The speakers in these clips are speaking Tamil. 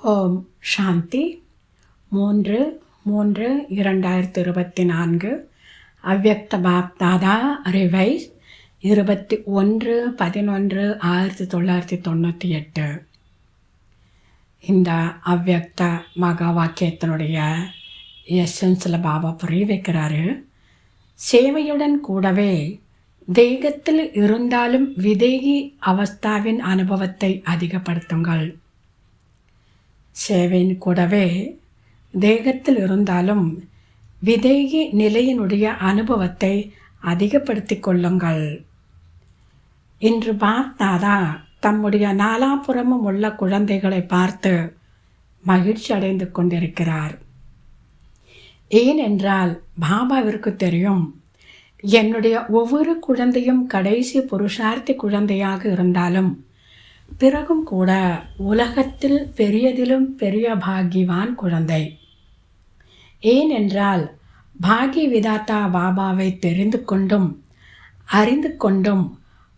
ஓம் சாந்தி 3/3/2024 அவ்யக்த பாப்தாதா ரிவைஸ் 21/11/1998. இந்த அவ்யக்த மகா வாக்கியத்தினுடைய எசன்ஸில் பாபா புரிய வைக்கிறாரு. சேவையுடன் கூடவே தேகத்தில் இருந்தாலும் விதேகி அவஸ்தாவின் அனுபவத்தை அதிகப்படுத்துங்கள். சேவையின் கூடவே தேகத்தில் இருந்தாலும் விதேகி நிலையினுடைய அனுபவத்தை அதிகப்படுத்தி கொள்ளுங்கள். இன்று பாப்தாதா தம்முடைய நாலாபுறமும் உள்ள குழந்தைகளை பார்த்து மகிழ்ச்சி அடைந்து கொண்டிருக்கிறார். ஏனென்றால் பாபாவிற்கு தெரியும், என்னுடைய ஒவ்வொரு குழந்தையும் கடைசி புருஷார்த்தி குழந்தையாக இருந்தாலும் பிறகும் கூட உலகத்தில் பெரியதிலும் பெரிய பாகிவான் குழந்தை. ஏனென்றால் பாகி விதாத்தா பாபாவை தெரிந்து கொண்டும் அறிந்து கொண்டும்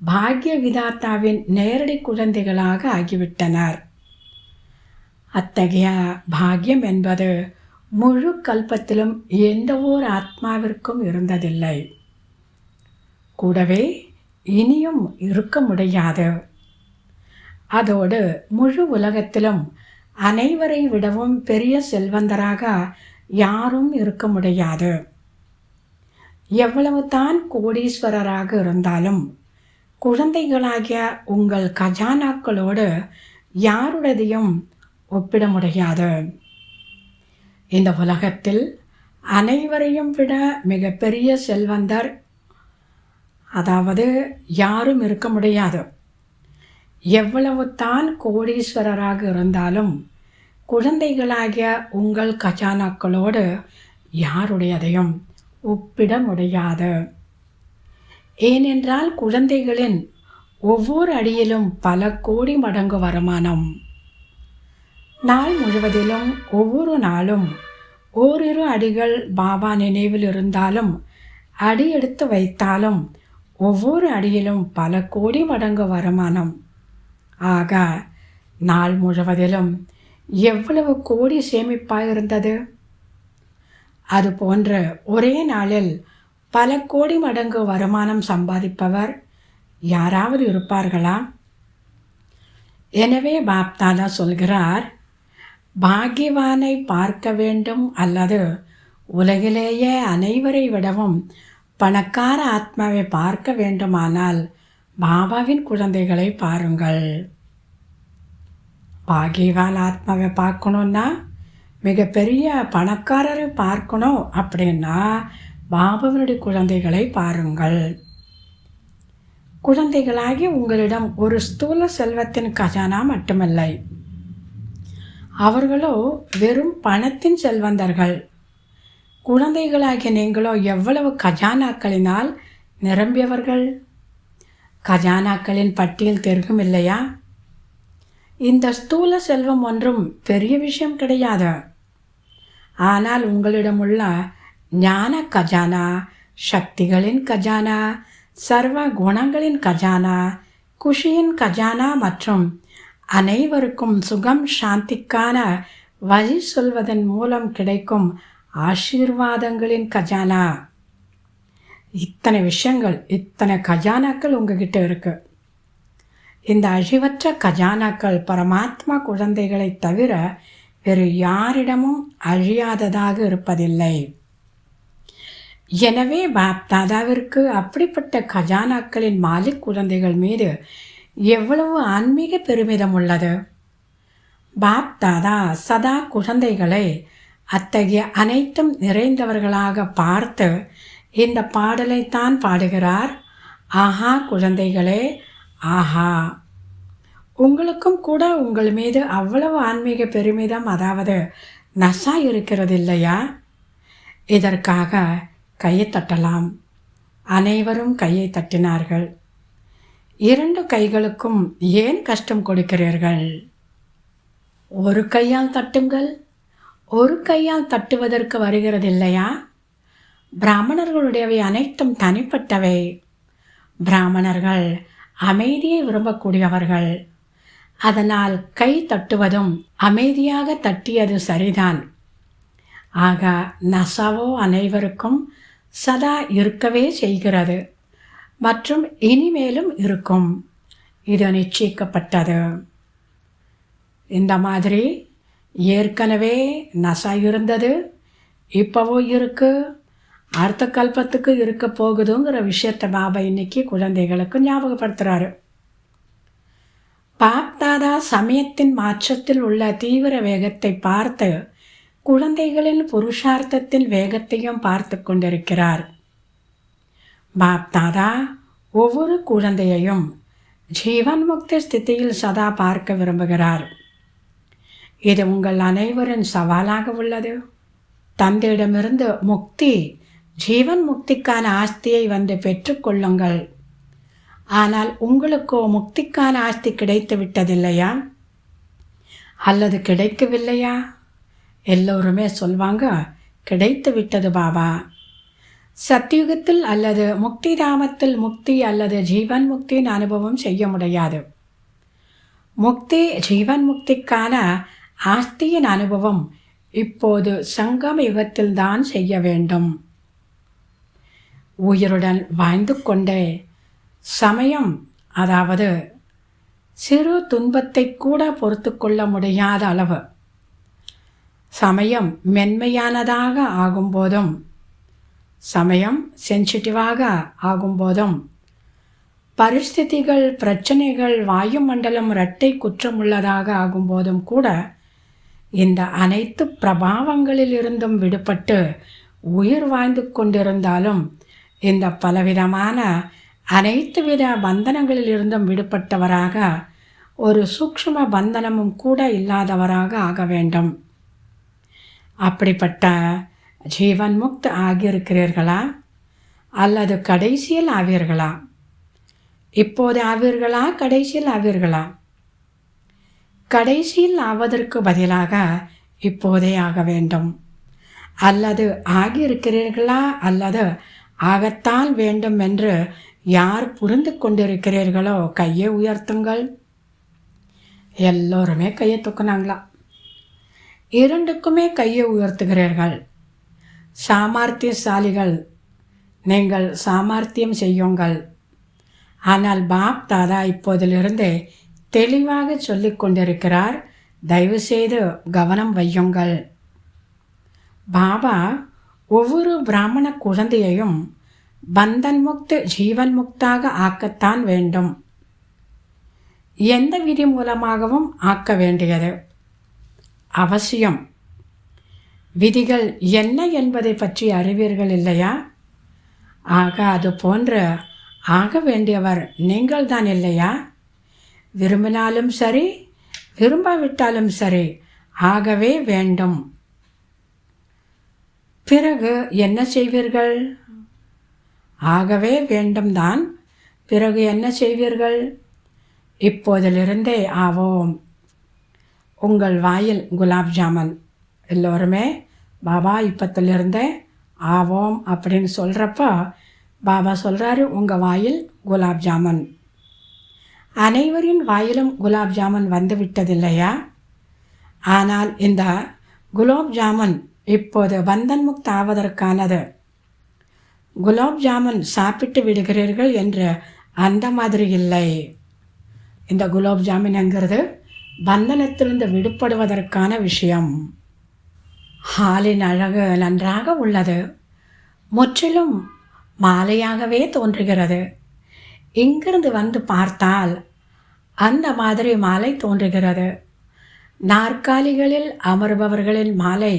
பாக்ய விதாத்தாவின் நேரடி குழந்தைகளாக ஆகிவிட்டனர். அத்தகைய பாக்கியம் என்பது முழு கல்பத்திலும் எந்த ஓர் ஆத்மாவிற்கும் இருந்ததில்லை, கூடவே இனியும் இருக்க முடியாது. அதோடு முழு உலகத்திலும் அனைவரை விடவும் பெரிய செல்வந்தராக யாரும் இருக்க முடியாது. எவ்வளவு தான் கோடீஸ்வரராக இருந்தாலும் குழந்தைகளாகிய உங்கள் கஜானாக்களோடு யாருடையதையும் ஒப்பிட முடியாது. இந்த உலகத்தில் அனைவரையும் விட மிகப்பெரிய செல்வந்தர் அதாவது யாரும் இருக்க முடியாது. எவ்வளவு தான் கோடீஸ்வரராக இருந்தாலும் குழந்தைகளாகிய உங்கள் கஜானாக்களோடு யாருடையதையும் ஒப்பிட முடியாது. ஏனென்றால் குழந்தைகளின் ஒவ்வொரு அடியிலும் பல கோடி மடங்கு வருமானம். நாள் முழுவதிலும் ஒவ்வொரு நாளும் ஓரிரு அடிகள் பாபா நினைவில் இருந்தாலும் அடி எடுத்து வைத்தாலும் ஒவ்வொரு அடியிலும் பல கோடி மடங்கு வருமானம். ஆக நாள் முழுவதிலும் எவ்வளவு கோடி சேமிப்பாயிருந்தது. அதுபோன்று ஒரே நாளில் பல கோடி மடங்கு வருமானம் சம்பாதிப்பவர் யாராவது இருப்பார்களா? எனவே பாப்தாதா சொல்கிறார், பாக்யவானை பார்க்க வேண்டும் அல்லது உலகிலேயே அனைவரை விடவும் பணக்கார ஆத்மாவை பார்க்க வேண்டுமானால் பாபாவின் குழந்தைகளை பாருங்கள். பாகிவான் ஆத்மாவை பார்க்கணுன்னா, மிகப்பெரிய பணக்காரரை பார்க்கணும் அப்படின்னா பாபாவினுடைய குழந்தைகளை பாருங்கள். குழந்தைகளாகி உங்களிடம் ஒரு ஸ்தூல செல்வத்தின் கஜானா மட்டுமில்லை, அவர்களோ வெறும் பணத்தின் செல்வந்தர்கள். குழந்தைகளாகிய நீங்களோ எவ்வளவு கஜானாக்களினால் நிரம்பியவர்கள். கஜானாக்களின் பட்டியல் தெரியும் இல்லையா? இந்த ஸ்தூல செல்வம் ஒன்றும் பெரிய விஷயம் கிடையாது. ஆனால் உங்களிடம் உள்ள ஞான கஜானா, சக்திகளின் கஜானா, சர்வ குணங்களின் கஜானா, குஷியின் கஜானா மற்றும் அனைவருக்கும் சுகம் சாந்திக்கான வழி சொல்வதன் மூலம் கிடைக்கும் ஆசீர்வாதங்களின் கஜானா. இத்தனை விஷயங்கள், இத்தனை கஜானாக்கள் உங்ககிட்ட இருக்கு. இந்த அழிவற்ற கஜானாக்கள் பரமாத்மா குழந்தைகளை தவிர வேறு யாரிடமும் அழியாததாக இருப்பதில்லை. எனவே பாப்தாதாவிற்கு அப்படிப்பட்ட கஜானாக்களின் மாலிக் குழந்தைகள் மீது எவ்வளவு ஆன்மீக பெருமிதம் உள்ளது. பாப்தாதா சதா குழந்தைகளை அத்தகைய அனைத்தும் நிறைந்தவர்களாக பார்த்து இந்த பாடலைத்தான் பாடுகிறார். ஆஹா குழந்தைகளே, ஆஹா, உங்களுக்கும் கூட உங்கள் மீது அவ்வளவு ஆன்மீக பெருமிதம், அதாவது நசா இருக்கிறது இல்லையா? இதற்காக கையை தட்டலாம். அனைவரும் கையை தட்டினார்கள். இரண்டு கைகளுக்கும் ஏன் கஷ்டம் கொடுக்கிறீர்கள்? ஒரு கையால் தட்டுங்கள். ஒரு கையால் தட்டுவதற்கு வருகிறது இல்லையா? பிராமணர்களுடையவை அனைத்தும் தனிப்பட்டவை. பிராமணர்கள் அமைதியை விரும்பக்கூடியவர்கள். அதனால் கை தட்டுவதும் அமைதியாக தட்டியது சரிதான். ஆக நசாவோ அனைவருக்கும் சதா இருக்கவே செய்கிறது மற்றும் இனிமேலும் இருக்கும். இது நிச்சயிக்கப்பட்டது. இந்த மாதிரி ஏற்கனவே நசா இருந்தது, இப்போவோ இருக்குது, அடுத்த கல்பத்துக்கு இருக்க போகுதுங்கிற விஷயத்தை பாபா இன்னைக்கு குழந்தைகளுக்கு ஞாபகப்படுத்துகிறாரு. பாப்தாதா சமயத்தின் மாற்றத்தில் உள்ள தீவிர வேகத்தை பார்த்து குழந்தைகளின் புருஷார்த்தத்தின் வேகத்தையும் பார்த்து கொண்டிருக்கிறார். பாப்தாதா ஒவ்வொரு குழந்தையையும் ஜீவன் முக்தி ஸ்திதியில் சதா பார்க்க விரும்புகிறார். இது உங்கள் அனைவரின் சவாலாக உள்ளது. தந்தையிடமிருந்து முக்தி, ஜீவன் முக்திக்கான ஆஸ்தியை வந்து பெற்றுக்கொள்ளுங்கள். ஆனால் உங்களுக்கோ முக்திக்கான ஆஸ்தி கிடைத்து விட்டதில்லையா அல்லது கிடைக்கவில்லையா? எல்லோருமே சொல்வாங்க, கிடைத்து விட்டது பாபா. சத்தியுகத்தில் அல்லது முக்தி தாமத்தில் முக்தி அல்லது ஜீவன் முக்தியின் அனுபவம் செய்ய முடியாது. முக்தி, ஜீவன் முக்திக்கான ஆஸ்தியின் அனுபவம் இப்போது சங்கம யுகத்தில்தான் செய்ய வேண்டும். உயிருடன் வாழ்ந்து கொண்டே சமயம், அதாவது சிறு துன்பத்தை கூட பொறுத்து கொள்ள முடியாத அளவு சமயம் மென்மையானதாக ஆகும்போதும், சமயம் சென்சிட்டிவாக ஆகும்போதும், பரிஸ்திதிகள், பிரச்சனைகள், வாயுமண்டலம் இரட்டை குற்றமுள்ளதாக ஆகும்போதும் கூட இந்த அனைத்து பிரபாவங்களில் இருந்தும் விடுபட்டு உயிர் வாழ்ந்து கொண்டிருந்தாலும் இந்த பலவிதமான அனைத்து வித பந்தனங்களில் இருந்தும் விடுபட்டவராக, ஒரு சூக்ஷ்ம பந்தனமும் கூட இல்லாதவராக ஆக வேண்டும். அப்படிப்பட்ட ஜீவன் முக்த் ஆகியிருக்கிறீர்களா அல்லது கடைசியில் ஆவீர்களா? இப்போது ஆவீர்களா, கடைசியில் ஆவீர்களா? கடைசியில் ஆவதற்கு பதிலாக இப்போதே ஆக வேண்டும். அல்லது ஆகியிருக்கிறீர்களா அல்லது ஆகத்தான் வேண்டும் என்று யார் புரிந்து கொண்டிருக்கிறீர்களோ கையை உயர்த்துங்கள். எல்லோருமே கையை தூக்குனாங்களா? இரண்டுக்குமே கையை உயர்த்துகிறீர்கள். சாமர்த்தியசாலிகள், நீங்கள் சாமர்த்தியம் செய்யுங்கள். ஆனால் பாப் தாதா இப்போதிலிருந்தே தெளிவாக சொல்லிக் கொண்டிருக்கிறார், தயவுசெய்து கவனம் வையுங்கள். பாபா ஒவ்வொரு பிராமண குழந்தையையும் பந்தன் முக்து, ஜீவன் முக்தாக ஆக்கத்தான் வேண்டும். எந்த விதி மூலமாகவும் ஆக்க வேண்டியது அவசியம். விதிகள் என்ன என்பதை பற்றி அறிவீர்கள் இல்லையா? ஆக அது போன்ற ஆக வேண்டியவர் நீங்கள்தான் இல்லையா? விரும்பினாலும் சரி, விரும்பாவிட்டாலும் சரி, ஆகவே வேண்டும். பிறகு என்ன செய்வீர்கள்? ஆகவே வேண்டும் தான். பிறகு என்ன செய்வீர்கள்? இப்போதிலிருந்தே ஆவோம். உங்கள் வாயில் குலாப் ஜாமுன். எல்லோருமே பாபா இப்பத்திலிருந்தே ஆவோம் அப்படின்னு சொல்கிறப்ப பாபா சொல்கிறாரு, உங்கள் வாயில் குலாப் ஜாமுன். அனைவரின் வாயிலும் குலாப் ஜாமுன் வந்து விட்டதில்லையா? ஆனால் இந்த குலாப் ஜாமுன் இப்போது பந்தன் முக்த் ஆவதற்கானது. குலாப் ஜாமுன் சாப்பிட்டு விடுகிறீர்கள் என்று அந்த மாதிரி இல்லை. இந்த குலாப் ஜாமுன்ங்கிறது பந்தனத்திலிருந்து விடுபடுவதற்கான விஷயம். ஹாலின் அழகு நன்றாக உள்ளது. முற்றிலும் மாலையாகவே தோன்றுகிறது. இங்கிருந்து வந்து பார்த்தால் அந்த மாதிரி மாலை தோன்றுகிறது. நாற்காலிகளில் அமர்பவர்களின் மாலை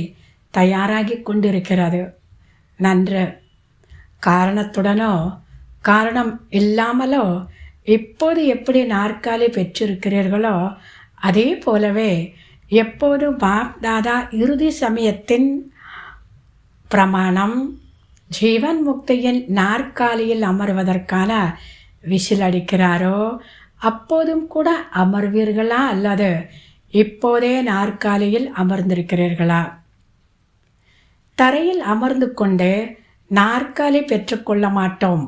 தயாராகி கொண்டிருக்கிறது. நன்று. காரணத்துடனோ காரணம் இல்லாமலோ இப்போது எப்படி நாற்காலி பெற்றிருக்கிறீர்களோ அதே போலவே எப்போது பாப் தாதா இறுதி சமயத்தின் பிரமாணம் ஜீவன் முக்தியின் நாற்காலியில் அமர்வதற்கான விசில் அடிக்கிறாரோ அப்போதும் கூட அமர்வீர்களா அல்லது இப்போதே நாற்காலியில் அமர்ந்திருக்கிறீர்களா? தரையில் அமர்ந்து கொண்டு நாற்காலி பெற்றுக்கொள்ள மாட்டோம்.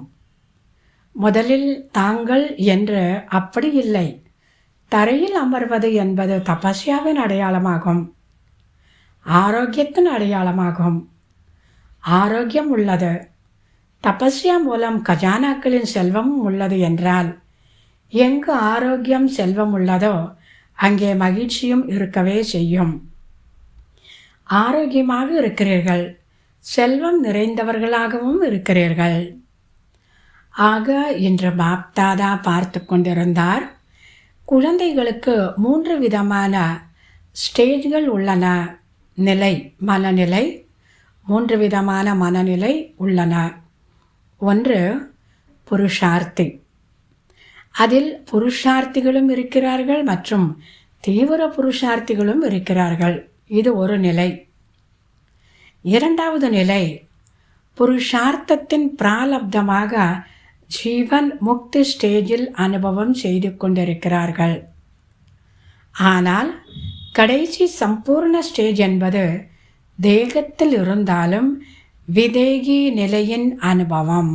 முதலில் தாங்கள் என்று அப்படி இல்லை. தரையில் அமர்வது என்பது தபஸ்யாவின் அடையாளமாகும், ஆரோக்கியத்தின் அடையாளமாகும். ஆரோக்கியம் உள்ளது, தபஸ்யா மூலம் கஜானாக்களின் செல்வமும் உள்ளது என்றால், எங்கு ஆரோக்கியம் செல்வம் உள்ளதோ அங்கே மகிழ்ச்சியும் இருக்கவே செய்யும். ஆரோக்கியமாக இருக்கிறீர்கள், செல்வம் நிறைந்தவர்களாகவும் இருக்கிறீர்கள். ஆக இன்று பாப்தாதா பார்த்து கொண்டிருந்தார். குழந்தைகளுக்கு 3 விதமான ஸ்டேஜ்கள் உள்ளன. மனநிலை 3 விதமான மனநிலை உள்ளன. ஒன்று புருஷார்த்தி. அதில் புருஷார்த்திகளும் இருக்கிறார்கள் மற்றும் தீவிர புருஷார்த்திகளும் இருக்கிறார்கள். இது ஒரு நிலை. இரண்டாவது நிலை, புருஷார்த்தத்தின் பிராலப்தமாக ஜீவன் முக்தி ஸ்டேஜில் அனுபவம் செய்து கொண்டிருக்கிறார்கள். ஆனால் கடைசி சம்பூர்ண ஸ்டேஜ் என்பது தேகத்தில் இருந்தாலும் விதேகி நிலையின் அனுபவம்.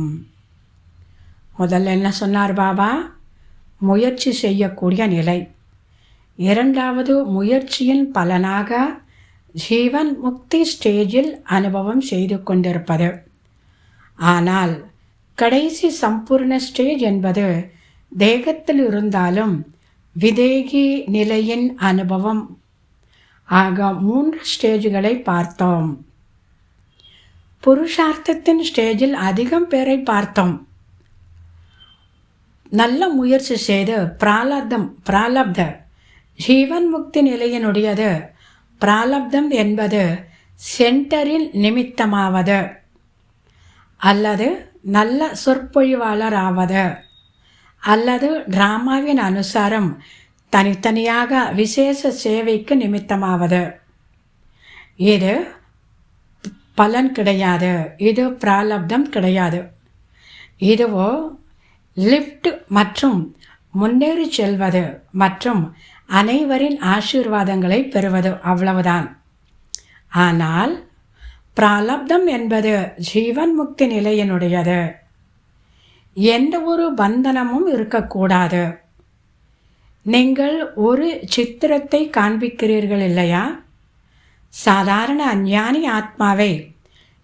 முதல்ல என்ன சொன்னார் பாபா? முயற்சி செய்யக்கூடிய நிலை. இரண்டாவது, முயற்சியின் பலனாக ஜீவன் முக்தி ஸ்டேஜில் அனுபவம் செய்து கொண்டிருப்பது. ஆனால் கடைசி சம்பூர்ண ஸ்டேஜ் என்பது தேகத்தில் இருந்தாலும் விதேகி நிலையின் அனுபவம். ஆக 3 ஸ்டேஜ்களை பார்த்தோம். புருஷார்த்தத்தின் ஸ்டேஜில் அதிகம் பேரை பார்த்தோம். நல்ல முயற்சி செய்து பிராலப்த ஜீவன் முக்தி நிலையினுடையது. பிராலப்தம் என்பது சென்டரில் நிமித்தமாவது அல்லது நல்ல சொற்பொழிவாளர் ஆவது அல்லது டிராமாவின் அனுசாரம் தனித்தனியாக விசேஷ சேவைக்கு நிமித்தமாவது. இது பலன் கிடையாது, இது பிராலப்தம் கிடையாது. இதுவோ லிஃப்ட் மற்றும் முன்னேறி செல்வது மற்றும் அனைவரின் ஆசீர்வாதங்களை பெறுவது, அவ்வளவுதான். ஆனால் பிராலப்தம் என்பது ஜீவன் முக்தி நிலையினுடையது. எந்த ஒரு பந்தனமும் இருக்கக்கூடாது. நீங்கள் ஒரு சித்திரத்தை காண்பிக்கிறீர்கள் இல்லையா? சாதாரண அஞ்ஞானி ஆத்மாவை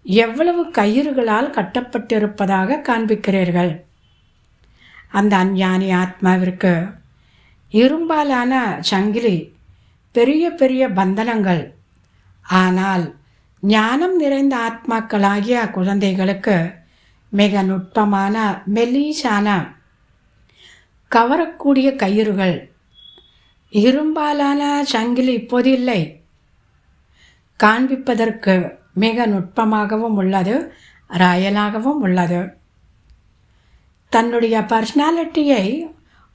எவ்வளவு கயிறுகளால் கட்டப்பட்டிருப்பதாக காண்பிக்கிறீர்கள். அந்த அஞ்ஞானி ஆத்மாவிற்கு இரும்பாலான சங்கிலி, பெரிய பெரிய பந்தனங்கள். ஆனால் ஞானம் நிறைந்த ஆத்மாக்களாகிய குழந்தைகளுக்கு மிக நுட்பமான மெல்லிசான கவரக்கூடிய கயிறுகள். இரும்பாலான சங்கிலி இப்போது இல்லை, காண்பிப்பதற்கு மிக நுட்பமாகவும் உள்ளது, ராயலாகவும் உள்ளது. தன்னுடைய பர்சனாலிட்டியை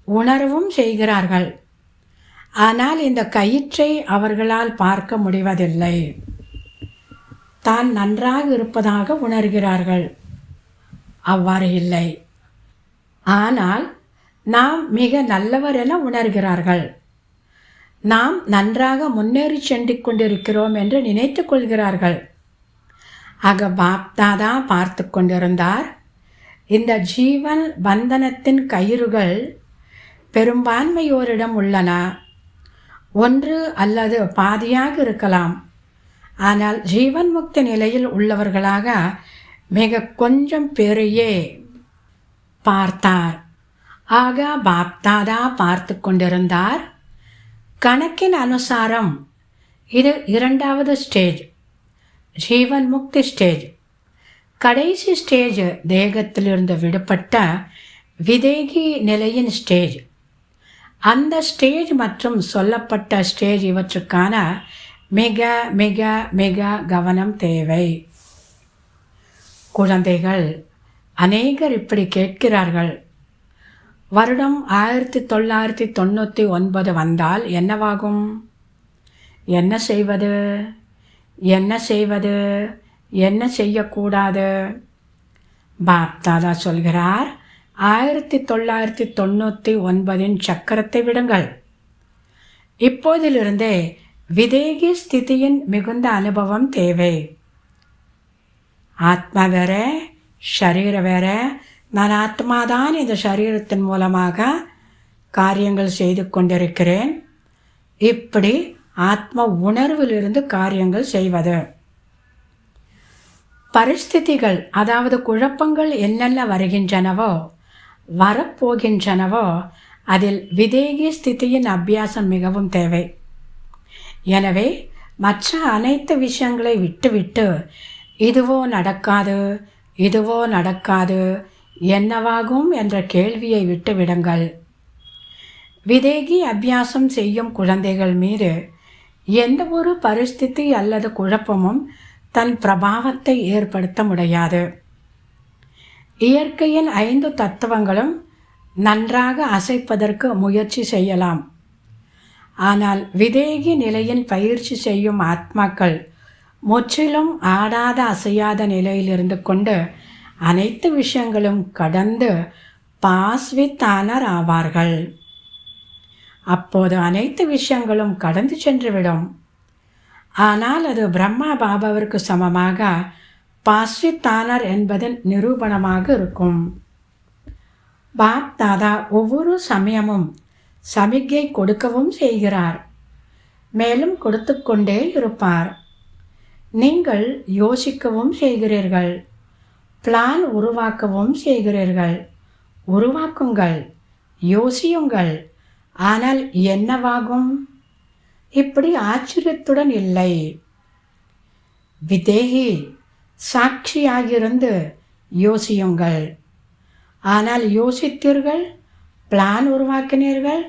உணரவும் செய்கிறார்கள். ஆனால் இந்த கயிற்றை அவர்களால் பார்க்க முடிவதில்லை. தான் நன்றாக இருப்பதாக உணர்கிறார்கள். அவ்வாறு இல்லை. ஆனால் நாம் மிக நல்லவர் என உணர்கிறார்கள். நாம் நன்றாக முன்னேறி சென்று கொண்டிருக்கிறோம் என்று நினைத்து கொள்கிறார்கள். ஆக பாப்தாதா பார்த்து கொண்டிருந்தார். இந்த ஜீவன் பந்தனத்தின் கயிறுகள் பெரும்பான்மையோரிடம் உள்ளன. ஒன்று அல்லது பாதியாக இருக்கலாம். ஆனால் ஜீவன் முக்தி நிலையில் உள்ளவர்களாக மிக கொஞ்சம் பேரையே பார்த்தார். ஆக பாப்தாதா பார்த்து கொண்டிருந்தார். கணக்கின் அனுசாரம் இது 2வது ஸ்டேஜ், ஜீவன் முக்தி ஸ்டேஜ். கடைசி ஸ்டேஜ் தேகத்திலிருந்து விடுபட்ட விதேகி நிலையின் ஸ்டேஜ். அந்த ஸ்டேஜ் மற்றும் சொல்லப்பட்ட ஸ்டேஜ் இவற்றுக்கான மிக மிக மிக கவனம் தேவை. குழந்தைகள் அநேகர் இப்படி கேட்கிறார்கள், வருடம் 1999 வந்தால் என்னவாகும்? என்ன செய்வது, என்ன செய்வது, என்ன செய்யக்கூடாது? பாப்தாதா சொல்கிறார், 1999 சக்கரத்தை விடுங்கள். இப்போதிலிருந்தே விதேகி ஸ்திதியின் மிகுந்த அனுபவம் தேவை. ஆத்மா வேற, ஷரீர வேற. நான் ஆத்மாதான் இந்த சரீரத்தின் மூலமாக காரியங்கள் செய்து கொண்டிருக்கிறேன். இப்படி ஆத்ம உணர்விலிருந்து காரியங்கள் செய்வது. பரிஸ்திதிகள் அதாவது குழப்பங்கள் என்னென்ன வருகின்றனவோ வரப்போகின்றனவோ அதில் விதேகி ஸ்திதியின் அபியாசம் மிகவும் தேவை. எனவே மற்ற அனைத்து விஷயங்களை விட்டுவிட்டு இதுவோ நடக்காது, இதுவோ நடக்காது, என்னவாகும் என்ற கேள்வியை விட்டுவிடுங்கள். விதேகி அபியாசம் செய்யும் குழந்தைகள் மீது எந்த ஒரு பரிஸ்திதி அல்லது குழப்பமும் தன் பிரபாவத்தை ஏற்படுத்த முடியாது. இயற்கையின் 5 தத்துவங்களும் நன்றாக அசைப்பதற்கு முயற்சி செய்யலாம். ஆனால் விதேகி நிலையின் பயிற்சி செய்யும் ஆத்மாக்கள் முற்றிலும் ஆடாத அசையாத நிலையில் இருந்து கொண்டு அனைத்து விஷயங்களும் கடந்து பாஸ்வித்தானர் ஆவார்கள். அப்போது அனைத்து விஷயங்களும் கடந்து சென்றுவிடும். ஆனால் அது பிரம்மா பாபாவிற்கு சமமாக பாஸ்வித்தானர் என்பதன் நிரூபணமாக இருக்கும். பாப் தாதா ஒவ்வொரு சமயமும் சமிக்கை கொடுக்கவும் செய்கிறார், மேலும் கொடுத்து கொண்டே இருப்பார். நீங்கள் யோசிக்கவும் செய்கிறீர்கள், பிளான் உருவாக்கவும் செய்கிறீர்கள். உருவாக்குங்கள், யோசியுங்கள். ஆனால் என்னவாகும்? இப்படி ஆச்சரியத்துடன் இல்லை. விதேகி சாட்சியாகிருந்து யோசியுங்கள். ஆனால் யோசித்தீர்கள், பிளான் உருவாக்கினீர்கள்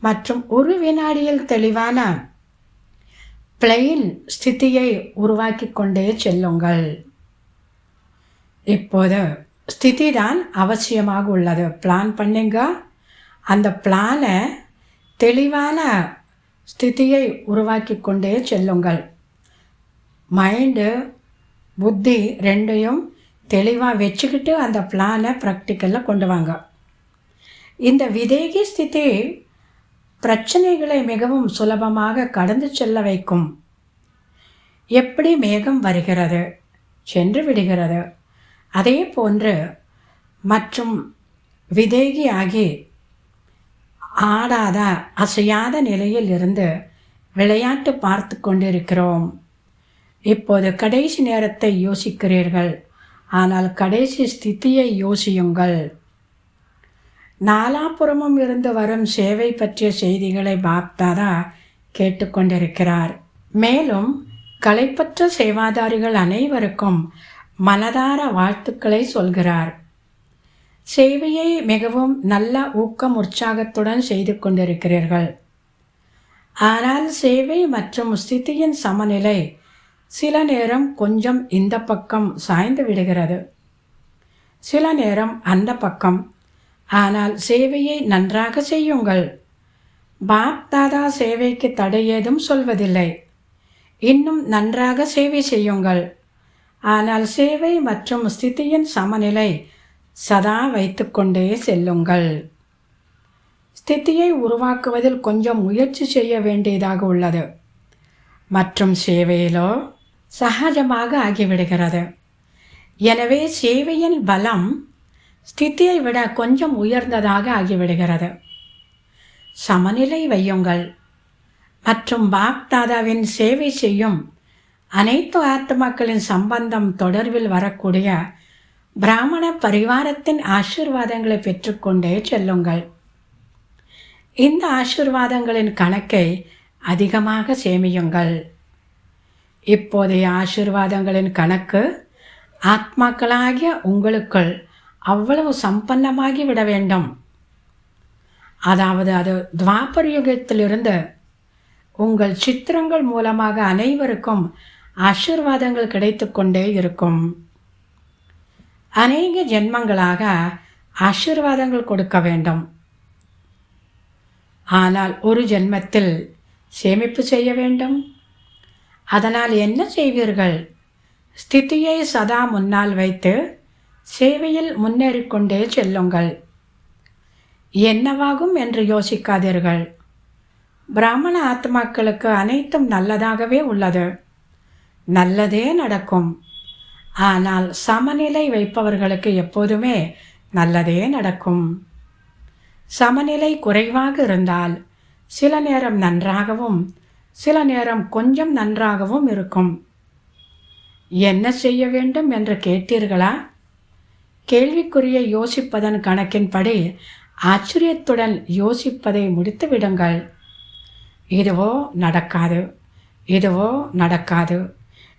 மற்றும் ஒரு வினாடியில் தெளிவான பிளெயின் ஸ்திதியை உருவாக்கி கொண்டே செல்லுங்கள். இப்போது ஸ்திதி தான் அவசியமாக உள்ளது. பிளான் பண்ணுங்க, அந்த பிளானை தெளிவான ஸ்திதியை உருவாக்கி கொண்டே செல்லுங்கள். மைண்டு புத்தி ரெண்டையும் தெளிவாக வச்சுக்கிட்டு அந்த பிளானை ப்ராக்டிக்கலில் கொண்டு வாங்க. இந்த விதேகி ஸ்திதி பிரச்சனைகளை மிகவும் சுலபமாக கடந்து செல்ல வைக்கும். எப்படி மேகம் வருகிறது, சென்று விடுகிறது, அதே போன்று மற்றும் விதேகி ஆகி ஆடாத அசையாத நிலையில் இருந்து விளையாட்டு பார்த்து கொண்டிருக்கிறோம். இப்போது கடைசி நேரத்தை யோசிக்கிறீர்கள், ஆனால் கடைசி ஸ்திதியை யோசியுங்கள். நாலாபுறமும் இருந்து வரும் சேவை பற்றிய செய்திகளை பாப்தாதா கேட்டுக்கொண்டிருக்கிறார். மேலும் களைப்பற்ற சேவாதாரிகள் அனைவருக்கும் மனதார வாழ்த்துக்களை சொல்கிறார். சேவையை மிகவும் நல்ல ஊக்கம் உற்சாகத்துடன் செய்து கொண்டிருக்கிறீர்கள். ஆனால் சேவை மற்றும் ஸ்திதியின் சமநிலை சில நேரம் கொஞ்சம் இந்த பக்கம் சாய்ந்து விடுகிறது, சில நேரம் அந்த பக்கம். ஆனால் சேவையை நன்றாக செய்யுங்கள். பாப் தாதா சேவைக்கு தடை ஏதும் சொல்வதில்லை. இன்னும் நன்றாக சேவை செய்யுங்கள். ஆனால் சேவை மற்றும் ஸ்திதியின் சமநிலை சதா வைத்துக்கொண்டே செல்லுங்கள். ஸ்திதியை உருவாக்குவதில் கொஞ்சம் முயற்சி செய்ய வேண்டியதாக உள்ளது மற்றும் சேவையிலோ சகஜமாக ஆகிவிடுகிறது. எனவே சேவையின் பலம் ஸ்திதியை விட கொஞ்சம் உயர்ந்ததாக ஆகிவிடுகிறது. சமநிலை வையுங்கள் மற்றும் பாப் தாதாவின் சேவை செய்யும் அனைத்து ஆத்மாக்களின் சம்பந்தம் தொடர்பில் வரக்கூடிய பிராமண பரிவாரத்தின் ஆசீர்வாதங்களை பெற்றுக்கொண்டே செல்லுங்கள். இந்த ஆசீர்வாதங்களின் கணக்கை அதிகமாக சேமியுங்கள். இப்போதைய ஆசீர்வாதங்களின் கணக்கு ஆத்மாக்களாகிய உங்களுக்குள் அவ்வளவு சம்பன்னமாகி விட வேண்டும். அதாவது அது துவாபர யுகத்திலிருந்து உங்கள் சித்திரங்கள் மூலமாக அனைவருக்கும் ஆசீர்வாதங்கள் கிடைத்து கொண்டே இருக்கும். அநேக ஜென்மங்களாக ஆசீர்வாதங்கள் கொடுக்க வேண்டும். ஆனால் ஒரு ஜென்மத்தில் சேமிப்பு செய்ய வேண்டும். அதனால் என்ன செய்வீர்கள்? ஸ்திதியை சதா முன்னால் வைத்து சேவையில் முன்னேறிக்கொண்டே செல்லுங்கள். என்னவாகும் என்று யோசிக்காதீர்கள். பிராமண ஆத்மாக்களுக்கு அனைத்தும் நல்லதாகவே உள்ளது, நல்லதே நடக்கும். ஆனால் சமநிலை வைப்பவர்களுக்கு எப்போதுமே நல்லதே நடக்கும். சமநிலை குறைவாக இருந்தால் சில நேரம் நன்றாகவும் சில நேரம் கொஞ்சம் நன்றாகவும் இருக்கும். என்ன செய்ய வேண்டும் என்று கேட்டீர்களா? கேள்விக்குறியை யோசிப்பதன் கணக்கின்படி ஆச்சரியத்துடன் யோசிப்பதை முடித்து விடுங்கள். இதுவோ நடக்காது, இதுவோ நடக்காது.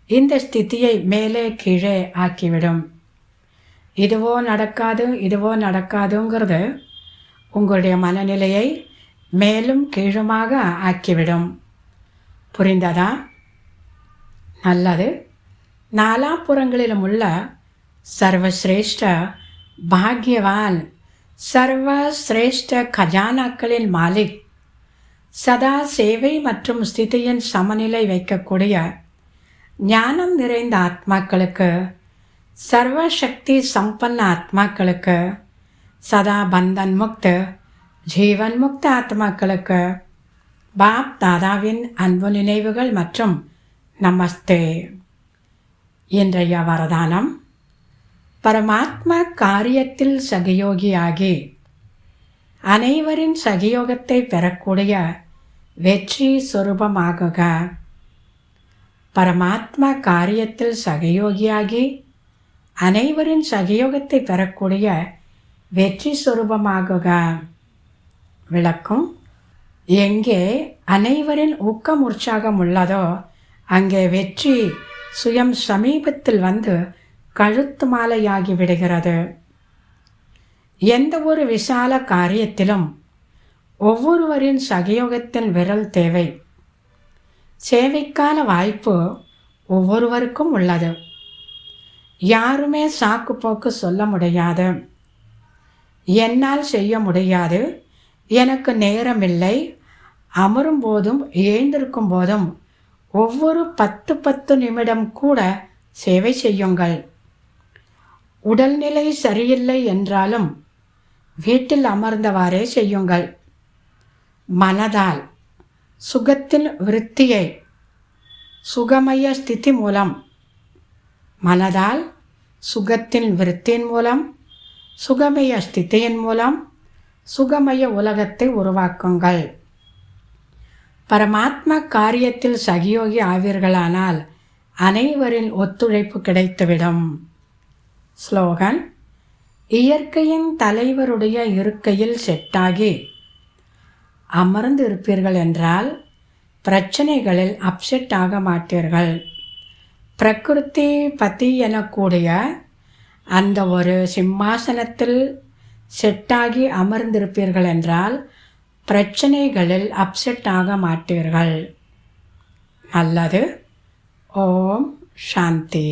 இந்த ஸ்திதியை மேலே கீழே ஆக்கிவிடும். இதுவோ நடக்காது, இதுவோ நடக்காதுங்கிறது உங்களுடைய மனநிலையை மேலும் கீழுமாக ஆக்கிவிடும். புரிந்ததா? நல்லது. நாலாபுறங்களிலும் உள்ள சர்வசிரேஷ்ட பாக்யவான், சர்வசிரேஷ்ட கஜானாக்களின் மாலிக், சதா சேவை மற்றும் ஸ்திதியின் சமநிலை வைக்கக்கூடிய ஞானம் நிறைந்த ஆத்மாக்களுக்கு, சர்வசக்தி சம்பன்ன ஆத்மாக்களுக்கு, சதா பந்தன் முக்த ஜீவன் முக்த ஆத்மாக்களுக்கு பாப் தாதாவின் அன்பு நினைவுகள் மற்றும் நமஸ்தே. இன்றைய வரதானம்: பரமாத்மா காரியத்தில் சகயோகியாகி அனைவரின் சகயோகத்தை பெறக்கூடிய வெற்றி சொரூபமாகுக. பரமாத்மா காரியத்தில் சகயோகியாகி அனைவரின் சகயோகத்தை பெறக்கூடிய வெற்றி சொரூபமாகுக. விளக்கம்: எங்கே அனைவரின் ஊக்கம் உற்சாகம் உள்ளதோ அங்கே வெற்றி சுயம் சமீபத்தில் வந்து கழுத்து மாலையாகி விடுகிறது. எந்த ஒரு விசால காரியத்திலும் ஒவ்வொருவரின் சகயோகத்தின் விரல் தேவை. சேவைக்கான வாய்ப்பு ஒவ்வொருவருக்கும் உள்ளது. யாருமே சாக்கு போக்கு சொல்ல முடியாது. என்னால் செய்ய முடியாது, எனக்கு நேரமில்லை. அமரும் போதும் எழுந்திருக்கும் போதும் ஒவ்வொரு 10 நிமிடம் கூட சேவை செய்யுங்கள். உடல்நிலை சரியில்லை என்றாலும் வீட்டில் அமர்ந்தவாறே செய்யுங்கள். மனதால் சுகத்தின் விருத்தியை சுகமய ஸ்திதி மூலம், மனதால் சுகத்தின் விருத்தியின் மூலம், சுகமய ஸ்திதியின் மூலம் சுகமய உலகத்தை உருவாக்குங்கள். பரமாத்மா காரியத்தில் சகயோகி ஆவீர்களானால் அனைவரின் ஒத்துழைப்பு கிடைத்துவிடும். ஸ்லோகன்: இயற்கையின் தலைவருடைய இருக்கையில் செட்டாகி அமர்ந்து இருப்பீர்கள் என்றால் பிரச்சனைகளில் அப்செட் ஆக மாட்டீர்கள். பிரகிருதி பதி எனக்கூடிய அந்த ஒரு சிம்மாசனத்தில் செட்டாகி அமர்ந்திருப்பீர்கள் என்றால் பிரச்சனைகளில் அப்செட் ஆக மாட்டீர்கள். நல்லது. ஓம் சாந்தி.